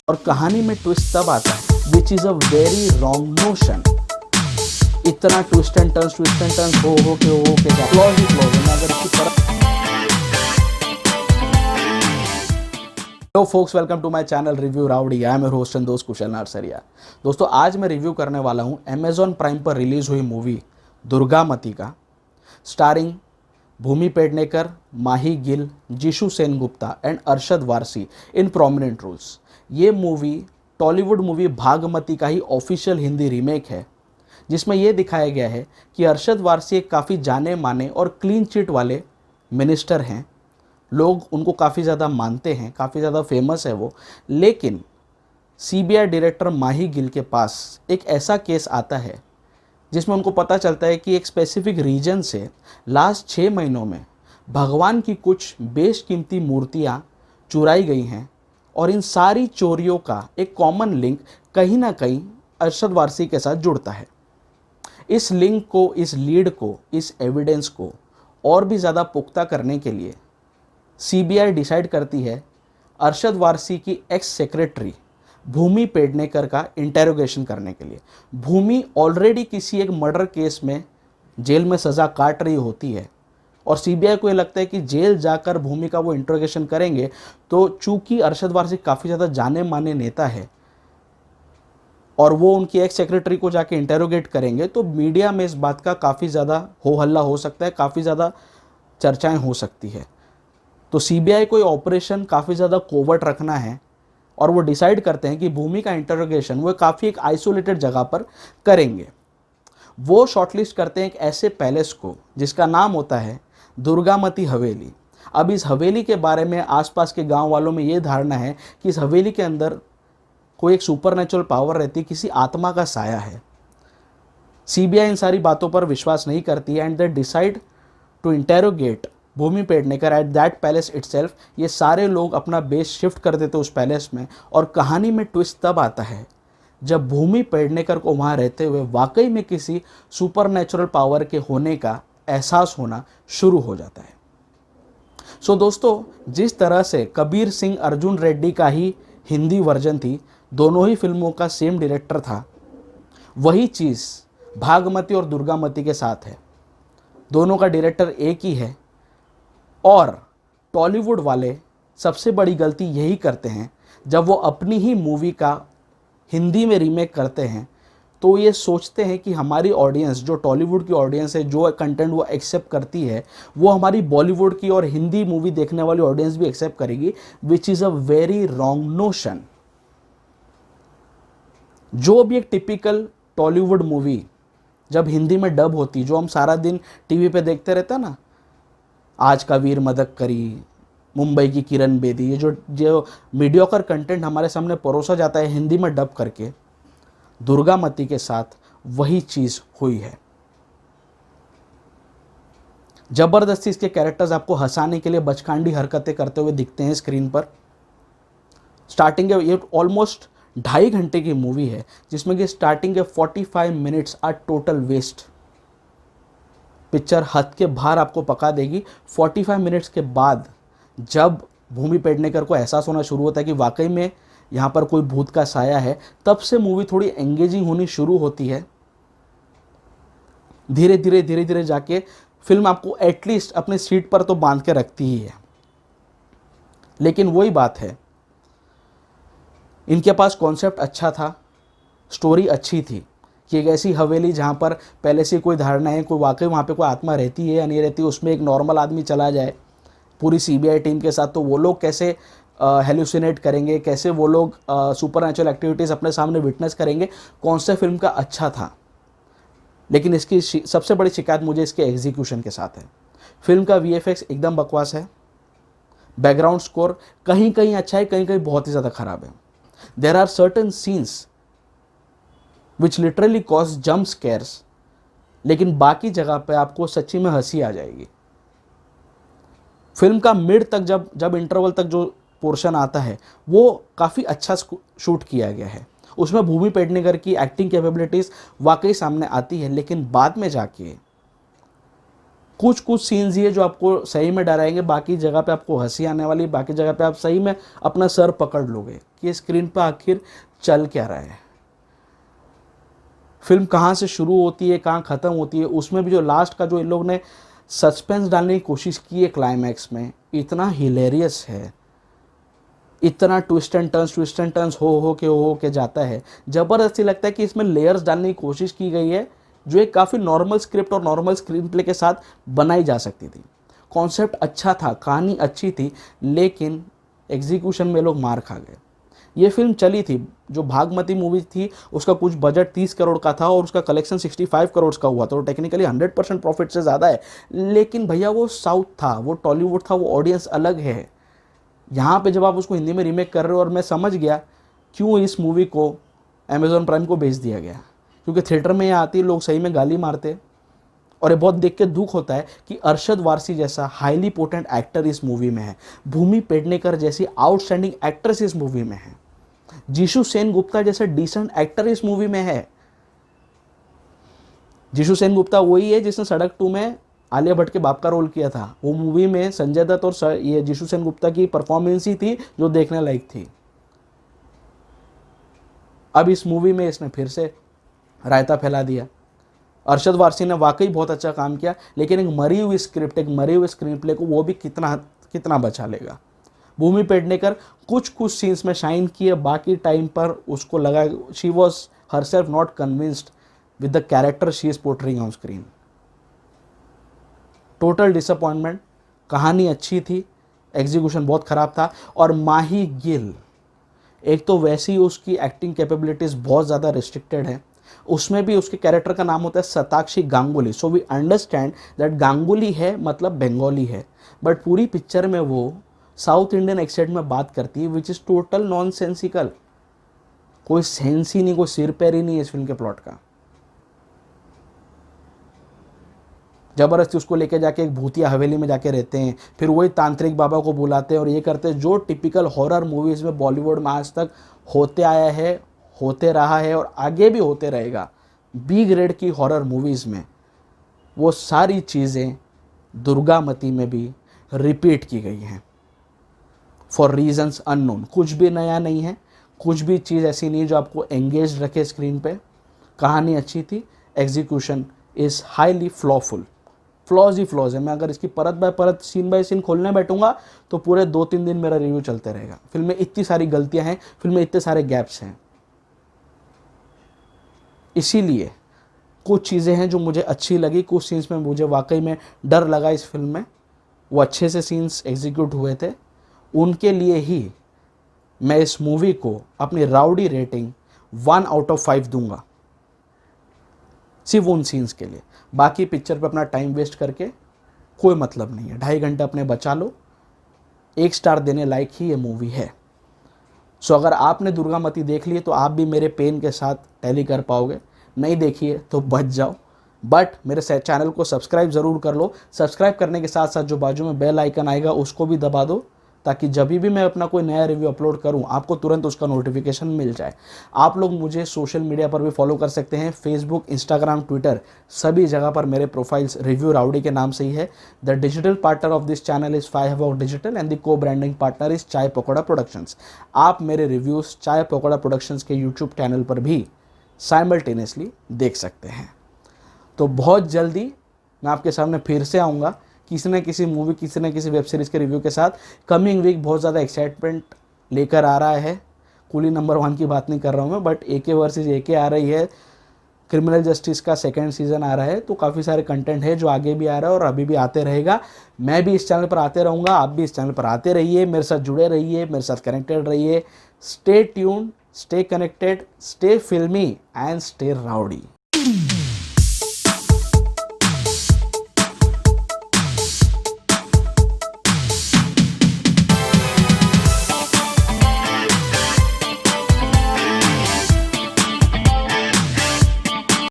और कहानी में ट्विस्ट तब आता है which is a very wrong notion. इतना ट्विस्ट एंड टर्न्स हो के फ्लॉज ही फ्लॉज है। मैं अगर इसकी तरफ hello folks, welcome to my channel Review Rowdy. I am your host and दोस्त कुशल नारसरिया। दोस्तों, आज मैं रिव्यू करने वाला हूँ अमेजॉन प्राइम पर रिलीज हुई मूवी दुर्गामती का, starring Bhumi Pednekar, Mahi Gill, Jisshu Sengupta and Arshad Warsi in prominent roles. ये मूवी टॉलीवुड मूवी भागमती का ही ऑफिशियल हिंदी रीमेक है, जिसमें यह दिखाया गया है कि अरशद वारसी एक काफ़ी जाने माने और क्लीन चिट वाले मिनिस्टर हैं। लोग उनको काफ़ी ज़्यादा मानते हैं, काफ़ी ज़्यादा फेमस है वो। लेकिन सीबीआई डायरेक्टर माही गिल के पास एक ऐसा केस आता है जिसमें उनको पता चलता है कि एक स्पेसिफिक रीजन से लास्ट 6 महीनों में भगवान की कुछ बेशकीमती मूर्तियां चुराई गई हैं, और इन सारी चोरियों का एक कॉमन लिंक कहीं ना कहीं अरशद वारसी के साथ जुड़ता है। इस लिंक को, इस लीड को, इस एविडेंस को और भी ज़्यादा पुख्ता करने के लिए सीबीआई डिसाइड करती है अरशद वारसी की एक्स सेक्रेटरी भूमि पेडनेकर का इंटेरोगेशन करने के लिए। भूमि ऑलरेडी किसी एक मर्डर केस में जेल में सज़ा काट रही होती है, और सीबीआई को ये लगता है कि जेल जाकर भूमि का वो इंट्रोगेशन करेंगे तो चूंकि अरशद वारसी काफ़ी ज़्यादा जाने माने नेता है और वो उनकी एक्स सेक्रेटरी को जाके इंटेरोगेट करेंगे, तो मीडिया में इस बात का काफ़ी ज़्यादा हो हल्ला हो सकता है, काफ़ी ज़्यादा चर्चाएँ हो सकती है। तो सीबीआई को ये ऑपरेशन काफ़ी ज़्यादा कोवर्ट रखना है, और वो डिसाइड करते हैं कि भूमि का इंटरोगेशन वो काफ़ी एक आइसोलेटेड जगह पर करेंगे। वो शॉर्टलिस्ट करते हैं एक ऐसे पैलेस को जिसका नाम होता है दुर्गामती हवेली। अब इस हवेली के बारे में आसपास के गांव वालों में ये धारणा है कि इस हवेली के अंदर कोई एक सुपरनेचुरल पावर रहती है, किसी आत्मा का साया है। सीबीआई इन सारी बातों पर विश्वास नहीं करती है and they decide to interrogate Bhumi Pednekar at that palace itself. ये सारे लोग अपना बेस शिफ्ट कर देते उस पैलेस में, और कहानी में ट्विस्ट तब आता है जब भूमि पेडनेकर को वहाँ रहते हुए वाकई में किसी सुपरनेचुरल पावर के होने का एहसास होना शुरू हो जाता है। सो दोस्तों, जिस तरह से कबीर सिंह अर्जुन रेड्डी का ही हिंदी वर्जन थी, दोनों ही फिल्मों का सेम डायरेक्टर था, वही चीज़ भागमती और दुर्गामती के साथ है। दोनों का डायरेक्टर एक ही है, और टॉलीवुड वाले सबसे बड़ी गलती यही करते हैं जब वो अपनी ही मूवी का हिंदी में रीमेक करते हैं, तो ये सोचते हैं कि हमारी ऑडियंस, जो टॉलीवुड की ऑडियंस है, जो कंटेंट वो एक्सेप्ट करती है, वो हमारी बॉलीवुड की और हिंदी मूवी देखने वाली ऑडियंस भी एक्सेप्ट करेगी, which is a very wrong notion. जो भी एक टिपिकल टॉलीवुड मूवी जब हिंदी में डब होती, जो हम सारा दिन टीवी पे देखते रहते हैं ना, आज का वीर मदकरी, मुंबई की किरण बेदी, ये जो मीडियोकर कंटेंट हमारे सामने परोसा जाता है हिंदी में डब करके, दुर्गामती के साथ वही चीज़ हुई है। जबरदस्ती इसके कैरेक्टर्स आपको हंसाने के लिए बचकांडी हरकतें करते हुए दिखते हैं स्क्रीन पर। स्टार्टिंग के ये ऑलमोस्ट 2.5 घंटे की मूवी है, जिसमें कि स्टार्टिंग के 45 minutes are total waste. Picture हद के बाहर आपको पका देगी। 45 मिनट्स के बाद जब भूमि पेडनेकर को एहसास होना शुरू होता है कि वाकई में यहाँ पर कोई भूत का साया है, तब से मूवी थोड़ी एंगेजिंग होनी शुरू होती है। धीरे धीरे जाके फिल्म आपको एटलीस्ट अपने सीट पर तो बांध के रखती ही है। लेकिन वही बात है, इनके पास कॉन्सेप्ट अच्छा था, स्टोरी अच्छी थी कि एक ऐसी हवेली जहाँ पर पहले से कोई धारणा है, कोई वाकई वहाँ पे कोई आत्मा रहती है या नहीं रहती, उसमें एक नॉर्मल आदमी चला जाए पूरी सीबीआई टीम के साथ, तो वो लोग कैसे हेलुसिनेट करेंगे, कैसे वो लोग सुपरनैचुरल एक्टिविटीज़ अपने सामने विटनेस करेंगे। कॉन्सेप्ट फिल्म का अच्छा था, लेकिन इसकी सबसे बड़ी शिकायत मुझे इसके एग्जीक्यूशन के साथ है। फिल्म का वीएफएक्स एकदम बकवास है। बैकग्राउंड स्कोर कहीं कहीं अच्छा है, कहीं कहीं बहुत ही ज़्यादा ख़राब है। There are certain scenes which literally cause jump scares, लेकिन बाकी जगह पे आपको सच्ची में हंसी आ जाएगी। फिल्म का मिड तक जब इंटरवल तक जो पोर्शन आता है, वो काफ़ी अच्छा शूट किया गया है। उसमें भूमि पेडनेकर की एक्टिंग कैपेबिलिटीज़ वाकई सामने आती है, लेकिन बाद में जाके कुछ कुछ सीन्स ही है जो आपको सही में डराएंगे, बाकी जगह पे आपको हंसी आने वाली, बाकी जगह पे आप सही में अपना सर पकड़ लोगे कि स्क्रीन पे आखिर चल क्या रहा है, फिल्म कहाँ से शुरू होती है कहाँ ख़त्म होती है। उसमें भी जो लास्ट का जो इन लोग ने सस्पेंस डालने की कोशिश की है क्लाइमैक्स में, इतना हिलेरियस है, इतना ट्विस्ट एंड टर्न्स हो के जाता है, ज़बरदस्ती लगता है कि इसमें लेयर्स डालने की कोशिश की गई है जो एक काफ़ी नॉर्मल स्क्रिप्ट और नॉर्मल स्क्रीन प्ले के साथ बनाई जा सकती थी। कॉन्सेप्ट अच्छा था, कहानी अच्छी थी, लेकिन एग्जीक्यूशन में लोग मार खा गए। ये फिल्म चली थी, जो भागमती मूवी थी उसका कुछ बजट 30 करोड़ का था और उसका कलेक्शन 65 करोड़ का हुआ, तो टेक्निकली 100% प्रॉफिट से ज़्यादा है। लेकिन भैया वो साउथ था, वो टॉलीवुड था, वो ऑडियंस अलग है। यहाँ पे जब आप उसको हिंदी में रीमेक कर रहे हो, और मैं समझ गया क्यों इस मूवी को अमेज़ॉन प्राइम को भेज दिया गया, क्योंकि थिएटर में ये आती लोग सही में गाली मारते। और ये बहुत देख के दुख होता है कि अरशद वारसी जैसा हाईली पोटेंट एक्टर इस मूवी में है, भूमि पेडनेकर जैसी आउटस्टैंडिंग एक्ट्रेस इस मूवी में है, जीशु सेन गुप्ता जैसा डिसेंट एक्टर इस मूवी में है। जीशु सेन गुप्ता वही है जिसने सड़क 2 में आलिया भट्ट के बाप का रोल किया था। वो मूवी में संजय दत्त और ये जीशु सेन गुप्ता की परफॉर्मेंस ही थी जो देखने लायक थी। अब इस मूवी में इसने फिर से रायता फैला दिया। अरशद वारसी ने वाकई बहुत अच्छा काम किया, लेकिन एक मरी हुई स्क्रिप्ट, एक मरी हुई स्क्रीन प्ले को वो भी कितना बचा लेगा। भूमि पेडनेकर कुछ कुछ सीन्स में शाइन किए, बाकी टाइम पर उसको लगा she was herself not convinced with the character she is portraying on screen. Total disappointment. कहानी अच्छी थी, एग्जीक्यूशन बहुत ख़राब था। और माही गिल, एक तो वैसे ही उसकी एक्टिंग कैपेबिलिटीज़ बहुत ज़्यादा रिस्ट्रिक्टेड है, उसमें भी उसके कैरेक्टर का नाम होता है Satakshi Ganguly. So we understand that Ganguly है मतलब बंगाली है, बट पूरी पिक्चर में वो साउथ इंडियन एक्सेंट में बात करती है, विच इज़ टोटल नॉनसेंसिकल। कोई सेंस ही नहीं, कोई सिर पैर ही नहीं है इस फिल्म के प्लॉट का। जबरदस्ती उसको लेके जाके एक भूतिया हवेली में जाके रहते हैं, फिर वही तांत्रिक बाबा को बुलाते हैं और ये करते हैं जो टिपिकल हॉरर मूवीज़ में बॉलीवुड में आज तक होते आया है, होते रहा है और आगे भी होते रहेगा। बी ग्रेड की हॉरर मूवीज़ में वो सारी चीज़ें दुर्गामती में भी रिपीट की गई हैं फॉर रीजंस अननोन। कुछ भी नया नहीं है, कुछ भी चीज़ ऐसी नहीं जो आपको एंगेज रखे स्क्रीन पे। कहानी अच्छी थी, execution is highly flawful. Flaws ही फ्लॉज है। मैं अगर इसकी परत बाय परत सीन बाय सीन खोलने बैठूंगा तो पूरे 2-3 दिन मेरा रिव्यू चलते रहेगा। फिल्म में इतनी सारी गलतियां हैं, फिल्म में इतने सारे गैप्स हैं। इसीलिए कुछ चीज़ें हैं जो मुझे अच्छी लगी, कुछ सीन्स में मुझे वाकई में डर लगा इस फिल्म में। वो अच्छे से सीन्स एग्जीक्यूट हुए थे, उनके लिए ही मैं इस मूवी को अपनी राउडी रेटिंग 1/5 दूंगा, सिर्फ उन सीन्स के लिए। बाकी पिक्चर पे अपना टाइम वेस्ट करके कोई मतलब नहीं है। 2.5 घंटे अपने बचा लो, 1 स्टार देने लायक ही ये मूवी है। सो अगर आपने दुर्गामती देख ली तो आप भी मेरे पेन के साथ टैली कर पाओगे, नहीं देखिए तो बच जाओ। बट मेरे चैनल को सब्सक्राइब ज़रूर कर लो। सब्सक्राइब करने के साथ साथ जो बाजू में बेल आइकन आएगा उसको भी दबा दो, ताकि जब भी मैं अपना कोई नया रिव्यू अपलोड करूं आपको तुरंत उसका नोटिफिकेशन मिल जाए। आप लोग मुझे सोशल मीडिया पर भी फॉलो कर सकते हैं, फेसबुक, इंस्टाग्राम, ट्विटर, सभी जगह पर मेरे प्रोफाइल्स रिव्यू राउडी के नाम से ही है। The digital partner of this channel is 5 Havoc digital and the को ब्रांडिंग पार्टनर इज़ चाय पकौड़ा प्रोडक्शंस। आप मेरे रिव्यूज़ चाय पकौड़ा प्रोडक्शंस के यूट्यूब चैनल पर भी साइमल्टेनियसली देख सकते हैं। तो बहुत जल्दी मैं आपके सामने फिर से आऊँगा किसी न किसी मूवी, किसी न किसी वेब सीरीज़ के रिव्यू के साथ। कमिंग वीक बहुत ज़्यादा एक्साइटमेंट लेकर आ रहा है। कूली नंबर 1 की बात नहीं कर रहा हूँ मैं, बट AK वर्सेस AK आ रही है, क्रिमिनल जस्टिस का 2nd सीज़न आ रहा है, तो काफ़ी सारे कंटेंट है जो आगे भी आ रहा है और अभी भी आते रहेगा। मैं भी इस चैनल पर आते रहूँगा, आप भी इस चैनल पर आते रहिए, मेरे साथ जुड़े रहिए, मेरे साथ कनेक्टेड रहिए। Stay tuned, stay connected, stay फिल्मी एंड स्टे राउडी।